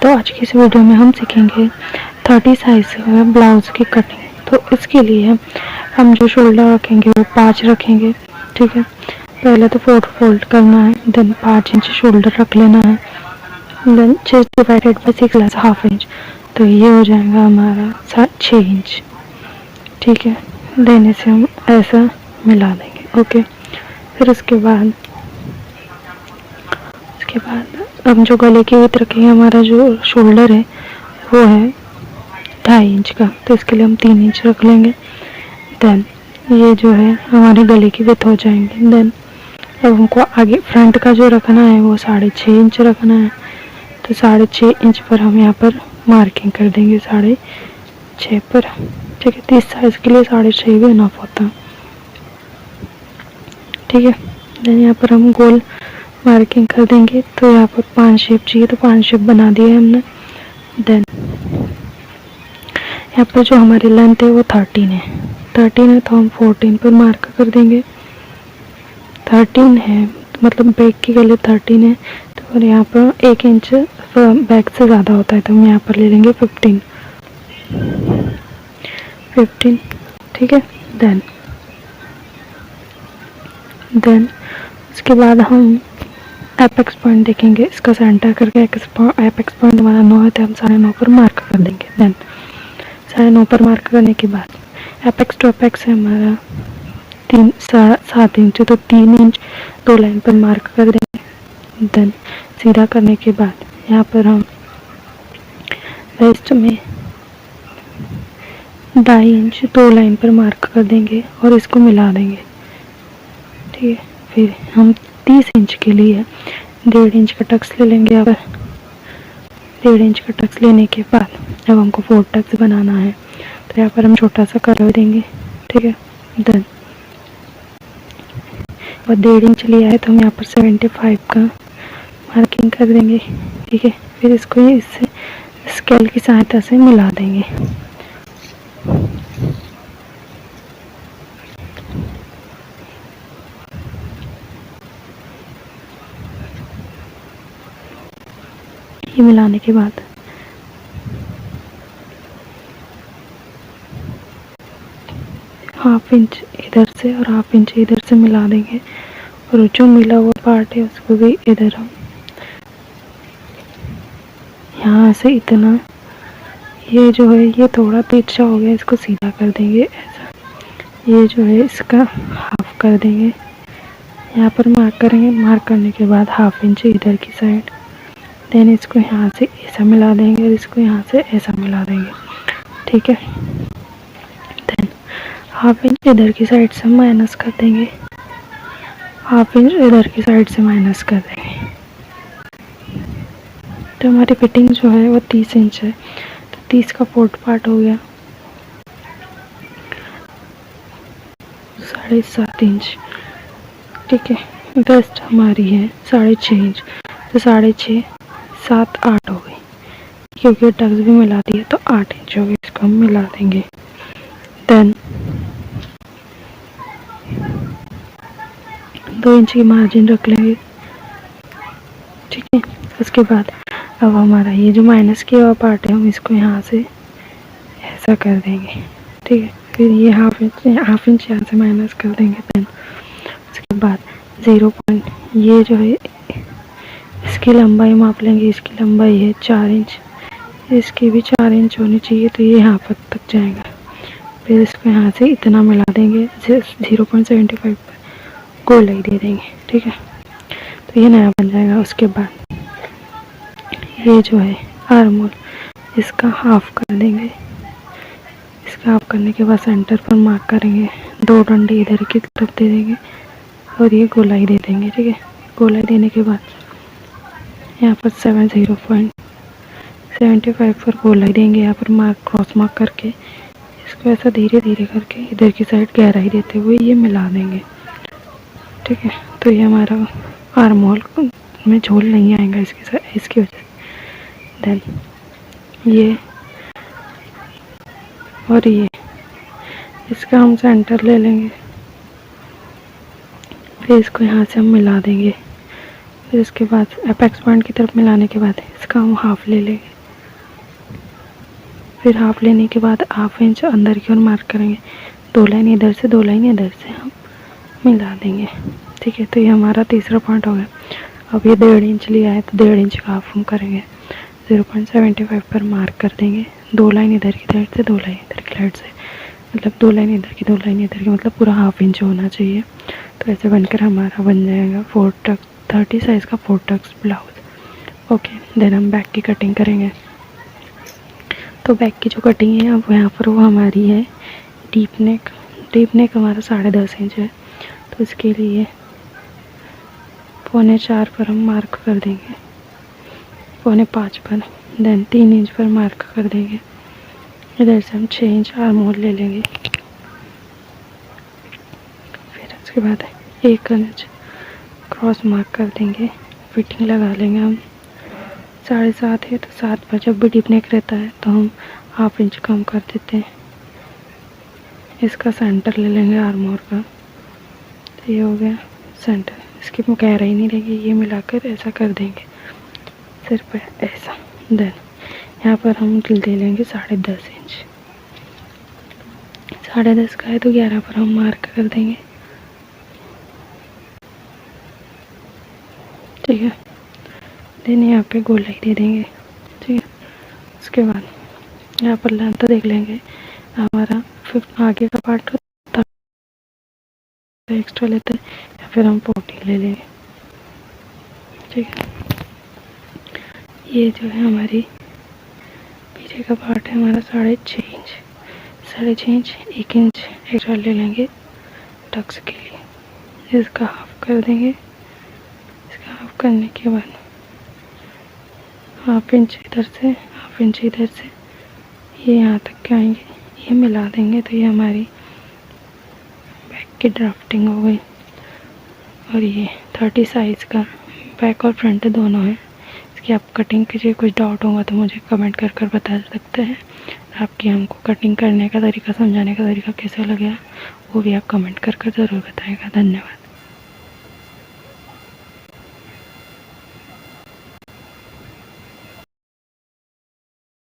तो आज की इस वीडियो में हम सीखेंगे 30 साइज ब्लाउज की कटिंग। तो इसके लिए हम जो शोल्डर रखेंगे वो 5 रखेंगे। ठीक है, पहले तो 4 फोल्ड करना है, देन 5 इंच शोल्डर रख लेना है, then 6 divided by 6 plus half inch, तो ये हो जाएगा हमारा 6 इंच। ठीक है, देन इसे हम ऐसा मिला देंगे। ओके, फिर उसके बाद हम जो गले की विड्थ रखेंगे, हमारा जो शोल्डर है वो है 2.5 इंच का, तो इसके लिए हम 3 इंच रख लेंगे। देन ये जो है हमारे गले की विड्थ हो जाएंगे। देन अब हमको आगे फ्रंट का जो रखना है वो 6.5 इंच रखना है, तो 6.5 इंच पर हम यहाँ पर मार्किंग कर देंगे 6.5 पर। ठीक है, 30 साइज के लिए 6.5 भी इनफ होता है। ठीक है, देन यहाँ पर हम गोल मार्किंग कर देंगे, तो यहाँ पर 5 शेप चाहिए, तो 5 शेप बना दिए हमने। देन यहाँ पर जो हमारी लेंथ है वो 13 है, तो हम 14 पर मार्क कर देंगे। 13 है मतलब बैक की गले 13 है, तो और यहाँ पर 1 इंच बैक से ज़्यादा होता है, तो हम यहाँ पर ले लेंगे 15। ठीक है, देन उसके बाद हम एपेक्स पॉइंट देखेंगे, इसका सेंटर करके एपेक्स पॉइंट हमारा 9 है, तो हम 9.5 पर मार्क कर देंगे। देन 9.5 पर मार्क करने के बाद एपेक्स टू एपेक्स है हमारा 7 इंच, तो 3 इंच 2 लाइन पर मार्क कर देंगे। देन सीधा करने के बाद यहाँ पर हम वेस्ट में 2.5 इंच 2 लाइन पर मार्क कर देंगे और इसको मिला देंगे। ठीक है, फिर हम 30 इंच के लिए 1.5 इंच का टक्स ले लेंगे। यहाँ पर 1.5 इंच का टक्स लेने के बाद अब हमको 4 टक्स बनाना है, तो यहाँ पर हम छोटा सा कर्व देंगे। ठीक है, देन और 1.5 इंच लिया है, तो हम यहाँ पर 75 का मार्किंग कर देंगे। ठीक है, फिर इसको इससे स्केल की सहायता से मिला देंगे। ये मिलाने के बाद हाफ इंच इधर से और हाफ इंच इधर से मिला देंगे, और जो मिला हुआ पार्ट है उसको भी इधर हम यहाँ से इतना, ये जो है ये थोड़ा तिरछा हो गया, इसको सीधा कर देंगे ऐसा। ये जो है इसका हाफ कर देंगे, यहाँ पर मार्क करेंगे। मार्क करने के बाद हाफ इंच इधर की साइड, देन इसको यहाँ से ऐसा मिला देंगे और इसको यहाँ से ऐसा मिला देंगे। ठीक है, देन हाफ इंच इधर की साइड से माइनस कर देंगे, हाफ इंच इधर की साइड से माइनस कर देंगे। तो हमारी फिटिंग जो है वो 30 इंच है, तो 30 का 4th पार्ट हो गया 7.5 इंच। ठीक है, वेस्ट हमारी है 6.5 इंच, तो 6.5 7 8 हो गई, क्योंकि टक्स भी मिला दिए तो 8 इंच हो गई, इसको हम मिला देंगे। देन 2 इंच की मार्जिन रख लेंगे। ठीक है, उसके बाद अब हमारा ये जो माइनस किया हुआ पार्ट है हम इसको यहाँ से ऐसा कर देंगे। ठीक है, फिर ये हाफ इंच यहाँ से माइनस कर देंगे। देन उसके बाद 0 पॉइंट, ये जो है इसकी लंबाई माप लेंगे, इसकी लंबाई है 4 इंच, इसकी भी 4 इंच होनी चाहिए, तो ये यहाँ पर तक जाएगा। फिर इसको यहाँ से इतना मिला देंगे, 0.75 पर गोलाई दे देंगे। ठीक है, तो ये नया बन जाएगा। उसके बाद ये जो है आर्म होल, इसका हाफ कर देंगे। इसका हाफ करने के बाद सेंटर पर मार्क करेंगे, 2 डंडे इधर की तरफ दे देंगे और ये गोलाई दे देंगे। ठीक है, गोलाई देने के बाद यहाँ पर 0.75 पर गोलाई देंगे। यहाँ पर मार्क क्रॉस मार्क करके इसको ऐसा धीरे धीरे करके इधर की साइड गहराई देते हुए ये मिला देंगे। ठीक है, तो ये हमारा आर्म होल में झोल नहीं आएगा इसकी वजह से। देन ये और ये इसका हम सेंटर ले लेंगे, फिर इसको यहाँ से हम मिला देंगे। फिर इसके बाद अपेक्स पॉइंट की तरफ मिलाने के बाद इसका हम हाफ ले लेंगे। फिर हाफ लेने के बाद हाफ इंच अंदर की ओर मार्क करेंगे, 2 लाइन इधर से 2 लाइन इधर से हम मिला देंगे। ठीक है, तो ये हमारा तीसरा पॉइंट हो गया। अब ये 1.5 इंच लिया है तो 1.5 इंच का हाफ हम करेंगे, 0.75 पर मार्क कर देंगे, 2 लाइन इधर की साइड से 2 लाइन इधर की साइड से, मतलब 2 लाइन इधर की 2 लाइन इधर की, मतलब पूरा हाफ इंच होना चाहिए। तो ऐसे बनकर हमारा बन जाएगा 4 टक्स 30 साइज़ का 4 टक्स ब्लाउज। ओके, देन हम बैक की कटिंग करेंगे। तो बैक की जो कटिंग है अब यहाँ पर वो हमारी है डीप नेक। डीप नेक हमारा 10.5 इंच है, तो इसके लिए 4.25 पर हम मार्क कर देंगे, 4.25 पर, देन 3 इंच पर मार्क कर देंगे। इधर से हम 6 इंच आर्म होल ले लेंगे। फिर उसके बाद 1 इंच क्रॉस मार्क कर देंगे, फिटिंग लगा लेंगे हम। 7.5 है तो 7 पर जब भी डीप नेक रहता है तो हम हाफ इंच कम कर देते हैं। इसका सेंटर ले लेंगे आर्म होल का, तो ये हो गया सेंटर। इसकी गहराई नहीं रहेगी, ये मिलाकर ऐसा कर देंगे सिर पे ऐसा। देन यहाँ पर हम ले लेंगे 10.5 इंच, 10.5 का है तो 11 पर हम मार्क कर देंगे। ठीक है, देन यहाँ पे गोलाई दे देंगे। ठीक है, उसके बाद यहाँ पर लेंथ देख लेंगे, हमारा आगे का पार्ट एक्स्ट्रा लेते हैं या फिर हम 40 ले लेंगे। ठीक है, ये जो है हमारी पीछे का पार्ट है हमारा 6.5 इंच, 6.5 इंच 1 इंच एक्स्ट्रा ले लेंगे टक्स के लिए। इसका हाफ कर देंगे। इसका हाफ करने के बाद हाफ इंच इधर से हाफ इंच इधर से ये यहाँ तक के आएंगे, ये मिला देंगे। तो ये हमारी बैक की ड्राफ्टिंग हो गई। और ये 30 साइज़ का बैक और फ्रंट दोनों है। इसकी आप कटिंग कीजिए, कुछ डाउट होगा तो मुझे कमेंट कर बता सकते हैं। आपकी हमको कटिंग करने का तरीका, समझाने का तरीका कैसा लगा वो भी आप कमेंट कर ज़रूर बताएगा। धन्यवाद।